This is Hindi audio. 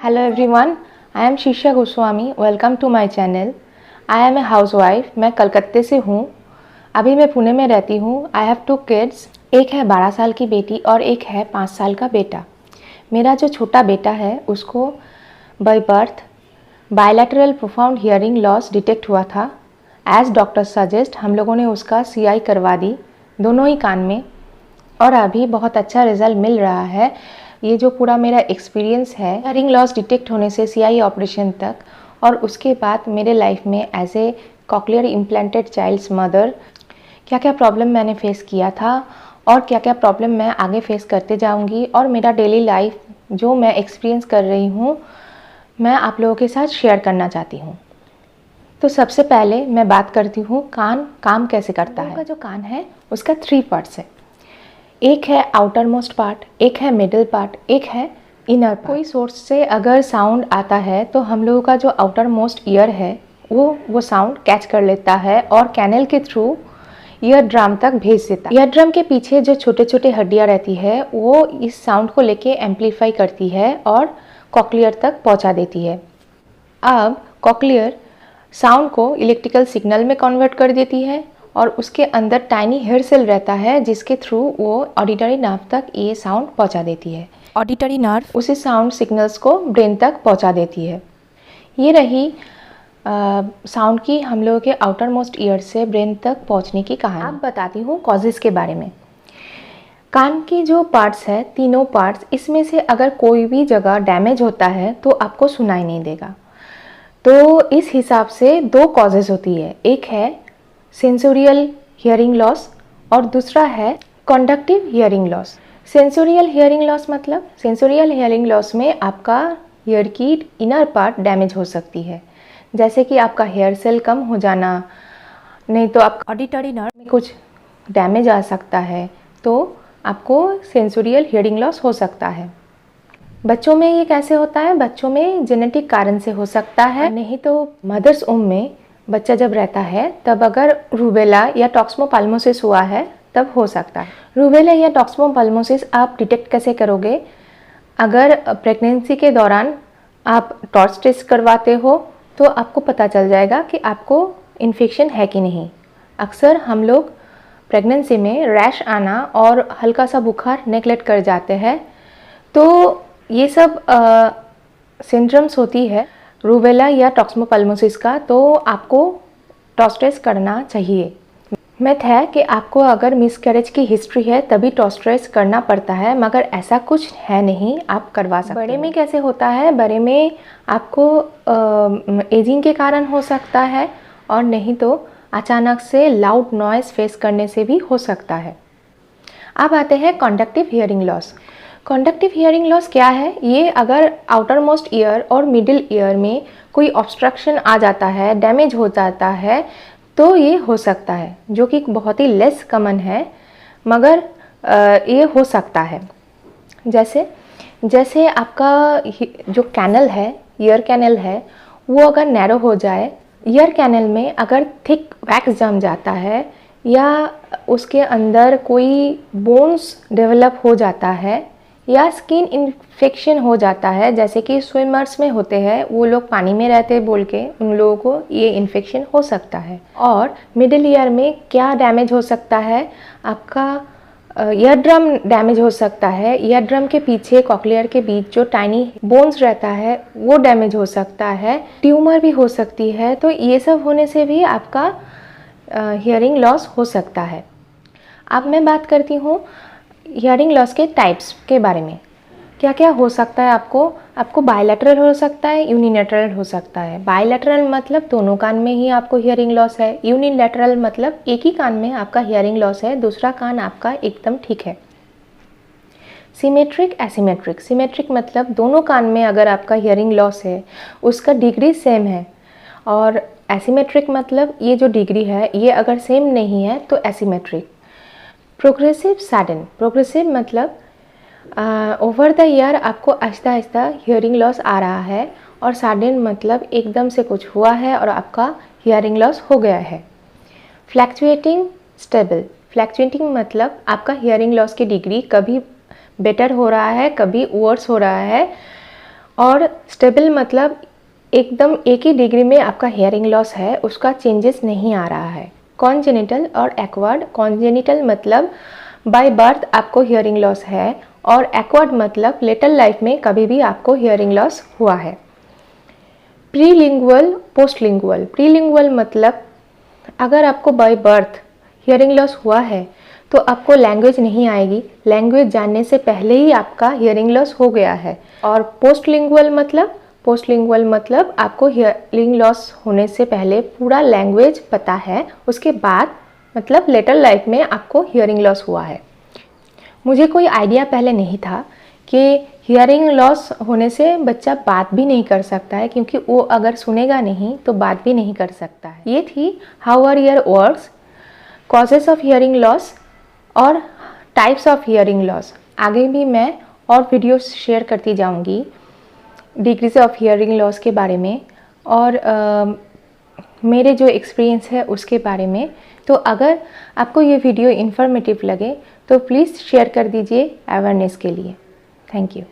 Hello everyone, I am Shisha Goswami. Welcome to my channel. I am a housewife. मैं कलकत्ते से हूँ। अभी मैं पुणे में रहती हूँ। I have 2 kids. एक है 12 साल की बेटी और एक है 5 साल का बेटा। मेरा जो छोटा बेटा है उसको by birth bilateral profound hearing loss detect हुआ था। एज डॉक्टर सजेस्ट हम लोगों ने उसका CI करवा दी दोनों ही कान में, और अभी बहुत अच्छा रिजल्ट मिल रहा है। ये जो पूरा मेरा एक्सपीरियंस है हियरिंग लॉस डिटेक्ट होने से CI ऑपरेशन तक, और उसके बाद मेरे लाइफ में as a cochlear implanted child's mother क्या क्या प्रॉब्लम मैंने फेस किया था और क्या क्या प्रॉब्लम मैं आगे फेस करते जाऊंगी, और मेरा डेली लाइफ जो मैं एक्सपीरियंस कर रही हूँ मैं आप लोगों के साथ शेयर करना चाहती हूँ। तो सबसे पहले मैं बात करती हूँ कान काम कैसे करता है। का जो कान है उसका 3 पार्ट्स है। एक है आउटर मोस्ट पार्ट, एक है मिडिल पार्ट, एक है इनर पार्ट। कोई सोर्स से अगर साउंड आता है तो हम लोगों का जो आउटर मोस्ट ईयर है वो साउंड कैच कर लेता है और कैनल के थ्रू ईयर ड्रम तक भेज देता है। ईयर ड्रम के पीछे जो छोटे छोटे हड्डियाँ रहती है वो इस साउंड को लेके एम्पलीफाई करती है और कॉक्लियर तक पहुंचा देती है। अब कॉक्लियर साउंड को इलेक्ट्रिकल सिग्नल में कन्वर्ट कर देती है और उसके अंदर टाइनी हेयर सेल रहता है जिसके थ्रू वो ऑडिटरी नर्व तक ये साउंड पहुंचा देती है। ऑडिटरी नर्व उसी साउंड सिग्नल्स को ब्रेन तक पहुंचा देती है। ये रही साउंड की हम लोगों के आउटर मोस्ट ईयर से ब्रेन तक पहुंचने की कहानी। अब बताती हूँ कॉजेज़ के बारे में। कान की जो पार्ट्स है, तीनों पार्ट्स, इसमें से अगर कोई भी जगह डैमेज होता है तो आपको सुनाई नहीं देगा। तो इस हिसाब से 2 कॉजेज़ होती है। एक है सेंसोरियल हियरिंग लॉस और दूसरा है conductive hearing loss. Sensorial hearing loss मतलब सेंसोरियल हियरिंग लॉस में आपका ईयर की इनर पार्ट डैमेज हो सकती है, जैसे कि आपका हेयर सेल कम हो जाना, नहीं तो आपका ऑडिटरी नर्व में कुछ डैमेज आ सकता है, तो आपको सेंसोरियल हियरिंग लॉस हो सकता है। बच्चों में ये कैसे होता है? बच्चों में जेनेटिक कारण से हो सकता है, नहीं तो मदर्स वomb में बच्चा जब रहता है तब अगर रूबेला या टॉक्समोपाल्मोसिस हुआ है तब हो सकता है। रूबेला या टॉक्समोपाल्मोसिस आप डिटेक्ट कैसे करोगे? अगर प्रेगनेंसी के दौरान आप टॉर्च टेस्ट करवाते हो तो आपको पता चल जाएगा कि आपको इन्फेक्शन है कि नहीं। अक्सर हम लोग प्रेगनेंसी में रैश आना और हल्का सा बुखार नेगलेक्ट कर जाते हैं, तो ये सब सिंड्रोम्स होती है रूबेला या टॉक्समोपाल्मोसिस का, तो आपको टॉर्च टेस्ट करना चाहिए। मिथ है कि आपको अगर मिसकैरेज की हिस्ट्री है तभी टॉर्च टेस्ट करना पड़ता है, मगर ऐसा कुछ है नहीं, आप करवा सकते हैं। बड़े में कैसे होता है? बड़े में आपको एजिंग के कारण हो सकता है, और नहीं तो अचानक से लाउड नॉइज़ फेस करने से भी हो सकता है। अब आते हैं conductive hearing loss. Conductive hearing loss क्या है? ये अगर आउटर मोस्ट ईयर और मिडिल ईयर में कोई ऑब्स्ट्रक्शन आ जाता है, डैमेज हो जाता है, तो ये हो सकता है, जो कि बहुत ही लेस कॉमन है, मगर ये हो सकता है। जैसे आपका जो कैनल है, ईयर कैनल है, वो अगर नैरो हो जाए, ईयर कैनल में अगर थिक वैक्स जम जाता है या उसके अंदर कोई बोन्स डेवलप हो जाता है या स्किन इन्फेक्शन हो जाता है, जैसे कि स्विमर्स में होते हैं, वो लोग पानी में रहते बोल के उन लोगों को ये इन्फेक्शन हो सकता है। और मिडिल ईयर में क्या डैमेज हो सकता है? आपका ईयर ड्रम डैमेज हो सकता है। ईयर ड्रम के पीछे कॉक्लियर के बीच जो टाइनी बोन्स रहता है वो डैमेज हो सकता है। ट्यूमर भी हो सकती है। तो ये सब होने से भी आपका हियरिंग लॉस हो सकता है। अब मैं बात करती हूँ हियरिंग लॉस के टाइप्स के बारे में। क्या क्या हो सकता है आपको बायलैटरल हो सकता है, यूनिलैटरल हो सकता है। बायलैटरल मतलब दोनों कान में ही आपको हियरिंग लॉस है। यूनिलैटरल मतलब एक ही कान में आपका हियरिंग लॉस है, दूसरा कान आपका एकदम ठीक है। Symmetric, asymmetric. सिमेट्रिक मतलब दोनों कान में अगर आपका हियरिंग लॉस है उसका डिग्री सेम है, और एसिमेट्रिक मतलब ये जो डिग्री है ये अगर सेम नहीं है तो एसिमेट्रिक। Progressive, sudden. प्रोग्रेसिव मतलब ओवर द ईयर आपको आहिस्ता आहिस्ता हियरिंग लॉस आ रहा है, और सडन मतलब एकदम से कुछ हुआ है और आपका हियरिंग लॉस हो गया है। Fluctuating, stable. फ्लैक्चुएटिंग मतलब आपका हियरिंग लॉस की डिग्री कभी बेटर हो रहा है, कभी वर्स हो रहा है, और स्टेबल मतलब एकदम एक ही डिग्री में आपका हियरिंग लॉस है, उसका चेंजेस नहीं आ रहा है। कॉन्जेनिटल और एक्वायर्ड। कॉन्जेनिटल मतलब बाय बर्थ आपको हियरिंग लॉस है, और एक्वायर्ड मतलब लेटर लाइफ में कभी भी आपको हियरिंग लॉस हुआ है। प्रीलिंगुअल, पोस्टलिंगुअल। प्रीलिंगुअल मतलब अगर आपको बाय बर्थ हियरिंग लॉस हुआ है तो आपको लैंग्वेज नहीं आएगी, लैंग्वेज जानने से पहले ही आपका हियरिंग लॉस हो गया है। और पोस्टलिंगुअल मतलब आपको हियरिंग लॉस होने से पहले पूरा लैंग्वेज पता है, उसके बाद मतलब लेटर लाइफ में आपको हियरिंग लॉस हुआ है। मुझे कोई आइडिया पहले नहीं था कि हियरिंग लॉस होने से बच्चा बात भी नहीं कर सकता है, क्योंकि वो अगर सुनेगा नहीं तो बात भी नहीं कर सकता है। ये थी how our ear works, causes of hearing loss और टाइप्स ऑफ हियरिंग लॉस। आगे भी मैं और वीडियोस शेयर करती जाऊंगी डिग्रीज ऑफ हियरिंग लॉस के बारे में और मेरे जो एक्सपीरियंस है उसके बारे में। तो अगर आपको ये वीडियो इन्फॉर्मेटिव लगे तो प्लीज़ शेयर कर दीजिए अवेयरनेस के लिए। Thank you.